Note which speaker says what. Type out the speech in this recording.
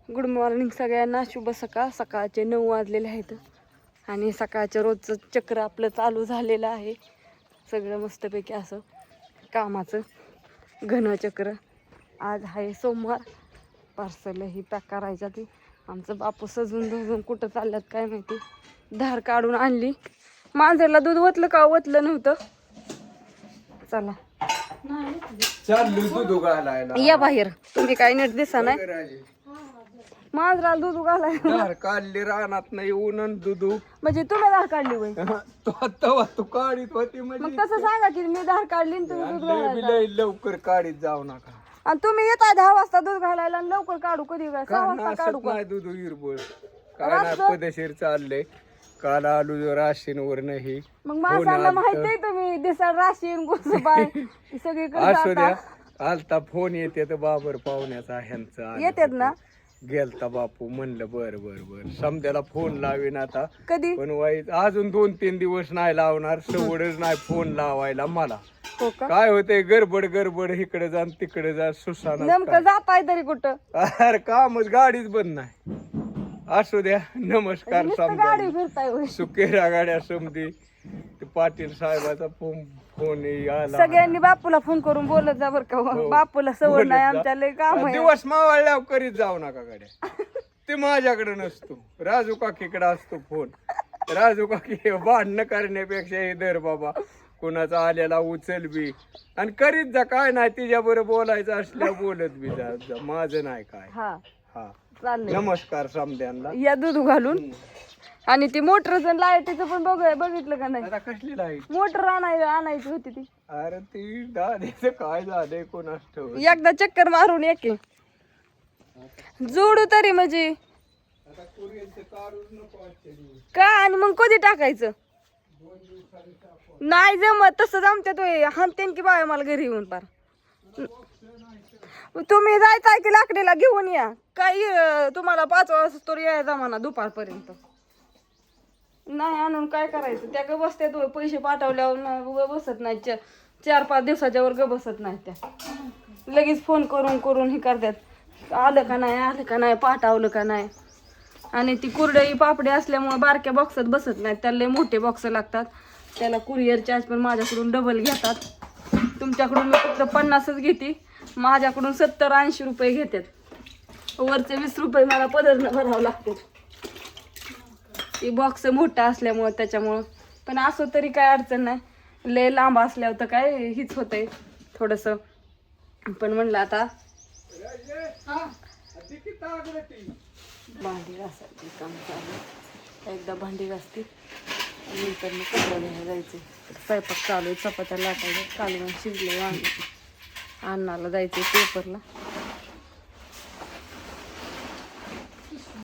Speaker 1: Good morning सगळ्यांना. शुभ सकाळ. सकाळचे 9 वाजलेले आहेत आणि सकाळचं रोजचं चक्र आपलं चालू झालेलं आहे. सगळं मस्तपैकी असं कामाचं घनचक्र. आज आहे सोमवार. पार्सल ही पॅक करायच्या. ती आमचं बापू सजून धजून कुठं चालल्यात काय माहिती. धार काढून आणली. मांजरला दूध ओतलं का ओतलं नव्हतं. चला या बाहेर. तुम्ही काय नीट दिसा नाही. मांजराला दूध घालायला
Speaker 2: काढली रानात नाही ऊन दुधू
Speaker 1: म्हणजे तुम्ही धार काढली वय
Speaker 2: तू काढीत होती
Speaker 1: मग तसं सांगा की मी धार काढली आणि तुम्ही दूध घालायला.
Speaker 2: लवकर काढीत जाऊ नका.
Speaker 1: आणि तुम्ही येता 10 वाजता दूध घालायला आणि लवकर काढू कधी 6 वाजता काढू का?
Speaker 2: नाही दूध हिरबळ काय नाही पदशीर चाललंय. काल आलू राशींवर नाही.
Speaker 1: मग माणसाला माहितीये तुम्ही दिसा राशीन गोसबाय सगळीकडे
Speaker 2: असू द्या. आलता फोन येते तर बाबर पाहुण्याचा ह्यांचा
Speaker 1: येतात ना.
Speaker 2: गेलता बापू म्हणलं बर बर बर समद्याला फोन लावीन आता
Speaker 1: कधी
Speaker 2: पण वाईट अजून 2-3 दिवस नाही लावणार. सवडच नाही फोन लावायला मला.
Speaker 1: हो का?
Speaker 2: काय होतंय गडबड गडबड इकडे जा तिकडे जा सुसाना.
Speaker 1: नेमकं जाताय तरी कुठं?
Speaker 2: अरे कामच गाडीच बंद नाही. असू द्या. नमस्कार
Speaker 1: नुसतं गाडी फिरताय होय.
Speaker 2: सुकेरा गाड्या समधी पाटील साहेबाचा फोन आला.
Speaker 1: सगळ्यांनी बापूला फोन करून बोलत जा बर का. बापूला सवड नाही आमच्या लय काम आहे.
Speaker 2: दिवस मावळल्यावर करीत जाऊ नका गाड्या. ते माझ्याकडे नसतो. राजू काकीकडे असतो फोन. राजू काकी भांडणं करण्यापेक्षा हे दर बाबा कोणाचा आलेला उचल बी आणि करीत जा. काय नाही तिच्या बरोबर बोलायचं असल्या बोलत बी जा. माझं नाही काय.
Speaker 1: हा
Speaker 2: हा
Speaker 1: चाललंय.
Speaker 2: नमस्कार समद्यांना.
Speaker 1: या दूध घालून आणि ती मोटरचं लाईटीचं पण बघितलं का नाही?
Speaker 2: आता कसली लाईट
Speaker 1: मोटर आणायची होती ती.
Speaker 2: अरे ती दादाचं काय झालंय कोणास ठाऊक.
Speaker 1: एकदा चक्कर मारून येके जोडू तरी म्हणजे का. आणि मग कधी टाकायचं नाही जमत तसं जमत्यात हानतेन की बाय मला घरी येऊन पार. तुम्ही जायचं की लाकडीला घेऊन या. काही तुम्हाला 5 वाजता तरी यायचा म्हणा दुपारपर्यंत. नाही आणून काय करायचं. त्या ग बसत्यात पैसे पाठवल्यावर बसत नाही. 4-5 दिवसाच्या वर ग बसत नाही. त्या लगेच फोन करून हे करतात. आलं का नाही पाठवलं का नाही. आणि ती कुरडई पापडी असल्यामुळे बारक्या बॉक्सात बसत नाहीत. त्याला लय मोठे बॉक्स लागतात. त्याला कुरिअर चार्ज पण माझ्याकडून डबल घेतात. तुमच्याकडून मी फक्त 50च घेते. माझ्याकडून 70-80 रुपये घेतात. वरचे 20 रुपये मला पदरनं भरावं लागते. ती बॉक्स मोठा असल्यामुळं त्याच्यामुळं. पण असं तरी काय अडचण नाही. लय लांब असल्यावर तर काय हीच होतंय थोडंसं. पण म्हणलं आता भांडी घासायची काम चालू. एकदा भांडी घासते नंतर मग कपडे घ्यायला जायचे. स्वयंपाक चालू आहे. चपात्या लाटायच्या. कालवण शिजले वांगे. अन्नाला जायचे पेपरला.